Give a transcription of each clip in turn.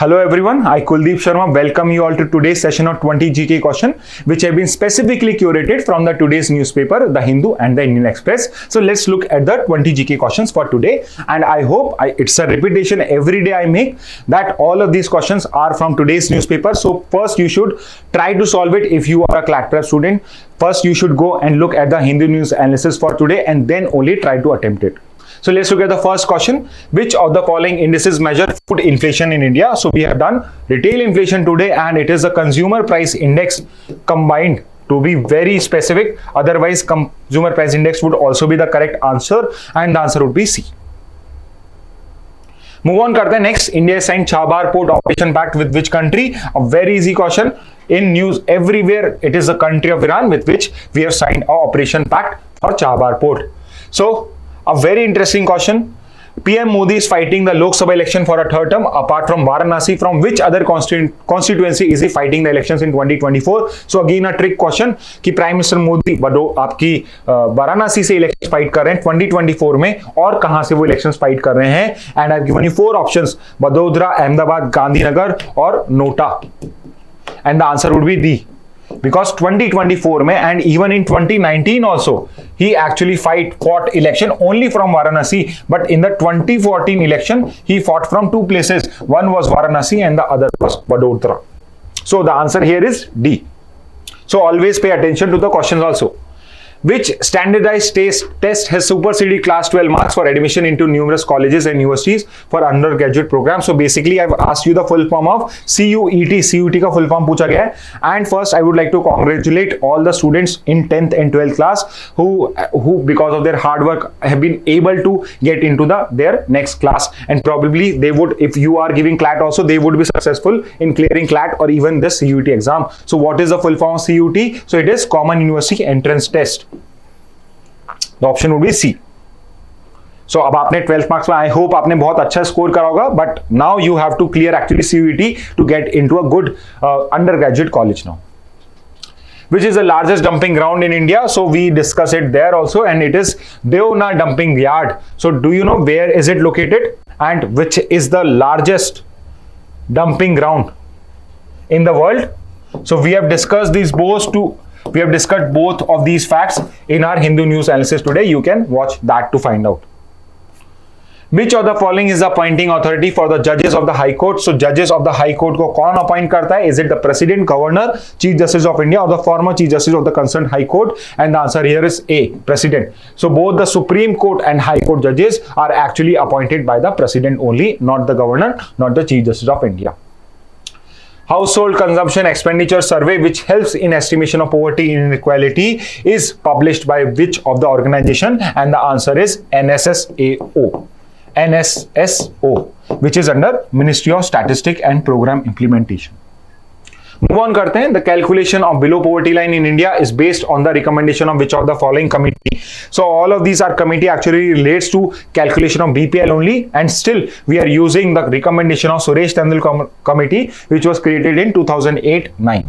Hello everyone, I Kuldeep Sharma welcome you all to today's session of 20 GK question which have been specifically curated from the today's newspaper, The Hindu and the Indian Express. So let's look at the 20 GK questions for today, and I hope it's a repetition every day I make that all of these questions are from today's newspaper. So first you should try to solve it if you are a ClatPrep student. First you should go and look at the Hindu news analysis for today and then only try to attempt it. So let's look at the first question. Which of the following indices measure food inflation in India? So we have done retail inflation today, and it is the consumer price index combined, to be very specific. Otherwise, consumer price index would also be the correct answer, and the answer would be C. Move on करते हैं next. India signed Chabahar Port Operation Pact with which country? A very easy question. In news everywhere, it is the country of Iran with which we have signed a Operation Pact for Chabahar Port. So a very interesting question. PM Modi is fighting the Lok Sabha election for a third term. Apart from Varanasi, from which other constituency is he fighting the elections in 2024? So again a trick question कि Prime Minister Modi आपकी वाराणसी से election fight कर रहे हैं 2024 में, और कहां से वो इलेक्शंस फाइट कर रहे हैं? And I have given you 4 options: Vadodara, Ahmedabad, Gandhinagar और NOTA. And the answer would be D. Because 2024 में and even in 2019 also he actually fought election only from Varanasi, but in the 2014 election he fought from 2 places. One was Varanasi and the other was Vadodara. So the answer here is D. So always pay attention to the questions also. Which standardized test has superseded class 12 marks for admission into numerous colleges and universities for undergraduate programs? So basically I've asked you the full form of CUET. CUET का full form पूछा गया है. And first I would like to congratulate all the students in 10th and 12th class who because of their hard work have been able to get into their next class, and probably they would, if you are giving CLAT also, they would be successful in clearing CLAT or even the CUET exam. So what is the full form of CUET? So it is Common University Entrance Test. The option would be C. So अब आपने 12th marks में I hope आपने बहुत अच्छा score करा होगा, but now you have to clear actually CUET to get into a good undergraduate college now. Which is the largest dumping ground in India? So we discuss it there also, and it is Deona dumping yard. So do you know where is it located and which is the largest dumping ground in the world? So we have discussed these we have discussed both of these facts in our Hindu news analysis today. You can watch that to find out. Which of the following is the appointing authority for the judges of the High Court? So judges of the High Court को कौन appoint करता है? Is it the President, Governor, Chief Justice of India, or the former Chief Justice of the concerned High Court? And the answer here is A, President. So both the Supreme Court and High Court judges are actually appointed by the President only, not the Governor, not the Chief Justice of India. Household Consumption Expenditure Survey, which helps in estimation of poverty and inequality, is published by which of the organization? And the answer is NSSAO. NSSO, which is under Ministry of Statistics and Program Implementation. Move on करते हैं. The calculation of below poverty line in India is based on the recommendation of which of the following committee? So all of these are committee actually relates to calculation of BPL only, and still we are using the recommendation of Suresh Tendulkar committee, which was created in 2008-9.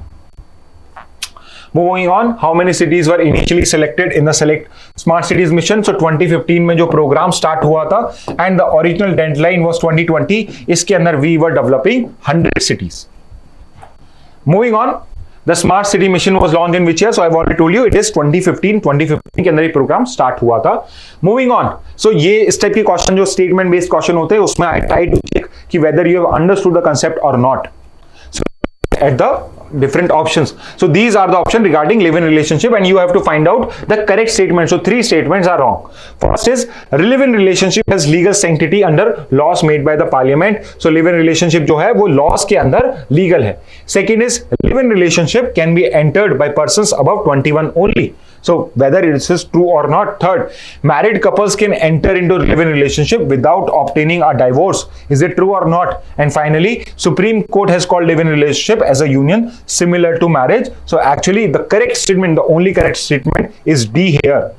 Moving on, how many cities were initially selected in the Select Smart Cities mission? So 2015 में जो program start हुआ था, and the original deadline was 2020. इसके अंदर we were developing 100 cities. Moving on, the Smart City Mission was launched in which year? So I've already told you it is 2015. 2015 के अंदर ये program start हुआ था. Moving on, so ये इस type के क्वेश्चन जो statement based क्वेश्चन होते हैं उसमें I try to check कि whether you have understood the concept or not. So at the different options. So these are the options regarding live-in relationship, and you have to find out the correct statement. So 3 statements are wrong. First is live-in relationship has legal sanctity under laws made by the parliament. So live-in relationship जो है वो laws के अंदर legal है. Second is live-in relationship can be entered by persons above 21 only. So whether it is true or not. Third, married couples can enter into live-in relationship without obtaining a divorce. Is it true or not? And finally, Supreme Court has called live-in relationship as a union similar to marriage. So actually the correct statement, the only correct statement is D here.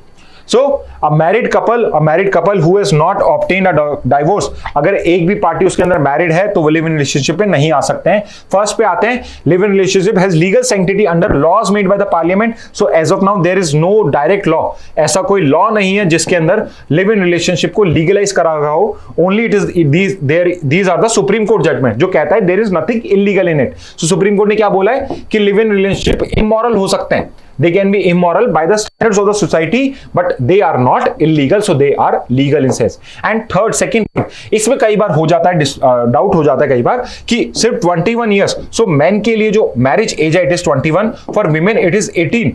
So a married couple who has not obtained a divorce, अगर एक भी party उसके अंदर married है तो वो live in relationship में नहीं आ सकते हैं. फर्स्ट पे आते हैं, live in relationship has legal sanctity under laws made by the parliament. So as of now there is no direct law. ऐसा कोई लॉ नहीं है जिसके अंदर लिव इन रिलेशनशिप को लीगलाइज करा गया हो. Only it is these are the Supreme Court judgement जो कहता है there is nothing illegal in it. So Supreme Court ने क्या बोला है कि लिव इन रिलेशनशिप इमोरल हो सकते हैं. They can be immoral by the standards of the society, but they are not illegal, so they are legal in sense. And third, second, इसमें कई बार हो जाता है डाउट हो जाता है कई बार कि सिर्फ 21 years. So men के लिए जो मैरिज एज है it is 21, for women it is 18.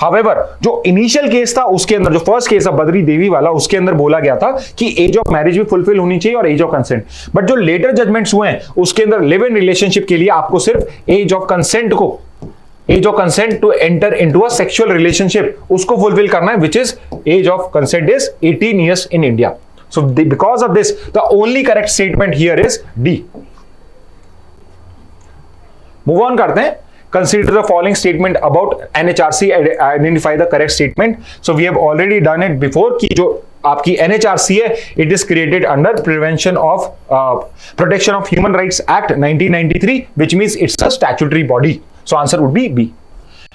However, जो इनिशियल केस था उसके अंदर, जो फर्स्ट केस था बद्री देवी वाला, उसके अंदर बोला गया था कि एज ऑफ मैरिज भी फुलफिल होनी चाहिए और एज ऑफ कंसेंट. बट जो लेटर जजमेंट्स हुए हैं उसके अंदर लिव इन रिलेशनशिप के लिए आपको सिर्फ एज ऑफ कंसेंट को, age of consent to enter into a sexual relationship, उसको फुलफिल करना है, which is age of consent is 18 years in India. So because of this the only correct statement here is D. Move on करते हैं. Consider the following statement about NHRC. Identify the correct statement. So we have already done it before कि जो आपकी NHRC है, it is created under Prevention of Protection of Human Rights Act 1993, which means it's a statutory body. So answer would be B.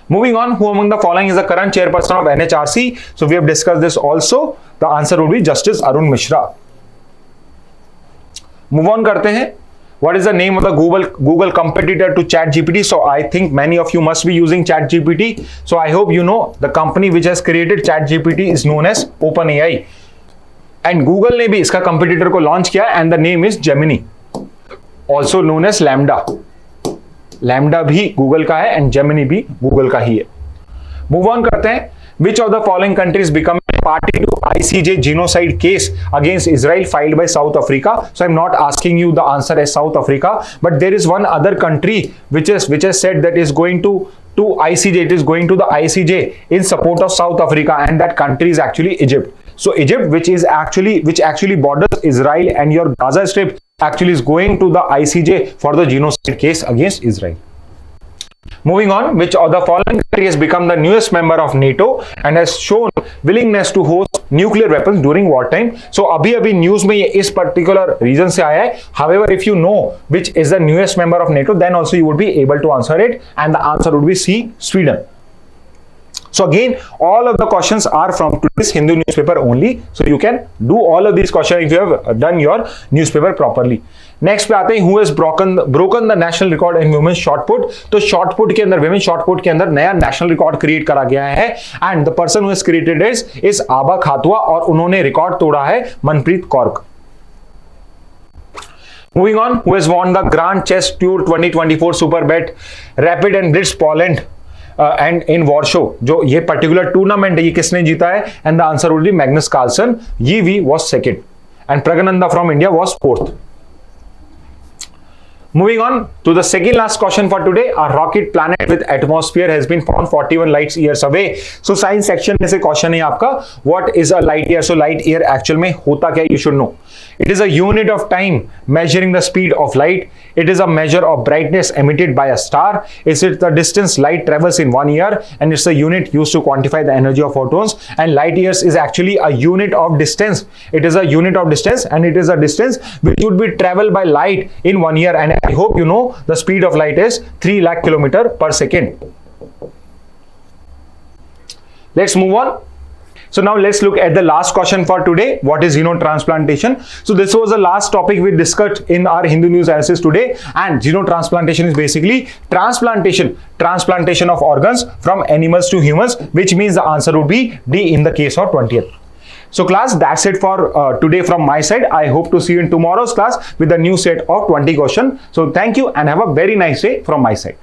Moving on, who among the following is the current chairperson of NHRC? So we have discussed this also. The answer would be Justice Arun Mishra. Move on करते हैं. What is the name of the Google competitor to ChatGPT? So I think many of you must be using ChatGPT. So I hope you know the company which has created ChatGPT is known as OpenAI. And Google ने भी इसका competitor को launch किया and the name is Gemini, also known as Lambda. Lambda भी Google का है and Gemini भी Google का ही है. Move on करते हैं. Which of the following countries become party to ICJ genocide case against Israel filed by South Africa? So I'm not asking you the answer as South Africa, but there is one other country which has said that is going to ICJ. It is going to the ICJ in support of South Africa, and that country is actually Egypt. So Egypt, which actually borders Israel and your Gaza Strip, actually is going to the ICJ for the genocide case against Israel. Moving on, which of the following country has become the newest member of NATO and has shown willingness to host nuclear weapons during wartime? So अभी news में ये इस particular reason से आया है. However, if you know which is the newest member of NATO, then also you would be able to answer it, and the answer would be C, Sweden. So again, all of the questions are from today's Hindu newspaper only. So you can do all of these questions if you have done your newspaper properly. Next पे आते हैं, who has broken the national record in women's shot put? तो shot put के अंदर, women's shot put के अंदर नया national record create करा गया है, and the person who has created is आबा खातुआ, और उन्होंने रिकॉर्ड तोड़ा है Manpreet Kaur. Moving on, who has won the Grand Chess Tour 2024 Superbet Rapid and Blitz Poland and in Warsaw? जो ये पर्टिकुलर टूर्नामेंट है, ये किसने जीता है? And the answer would be Magnus Carlsen. ये we was second and Praggnanandhaa from India was fourth. Moving on to the second last question for today. A rocket planet with atmosphere has been found 41 light years away. So science section में से question है आपका, what is a light year? So light year actual में होता क्या? You should know. It is a unit of time measuring the speed of light. It is a measure of brightness emitted by a star. Is it the distance light travels in 1 year, and it's a unit used to quantify the energy of photons. And light years is actually a unit of distance. It is a unit of distance, and it is a distance which would be traveled by light in 1 year. And I hope you know the speed of light is 3 lakh kilometer per second. Let's move on. So now let's look at the last question for today. What is xenotransplantation? So this was the last topic we discussed in our Hindu news analysis today. And xenotransplantation is basically transplantation of organs from animals to humans, which means the answer would be D in the case of 20th. So class, that's it for today from my side. I hope to see you in tomorrow's class with a new set of 20 questions. So thank you and have a very nice day from my side.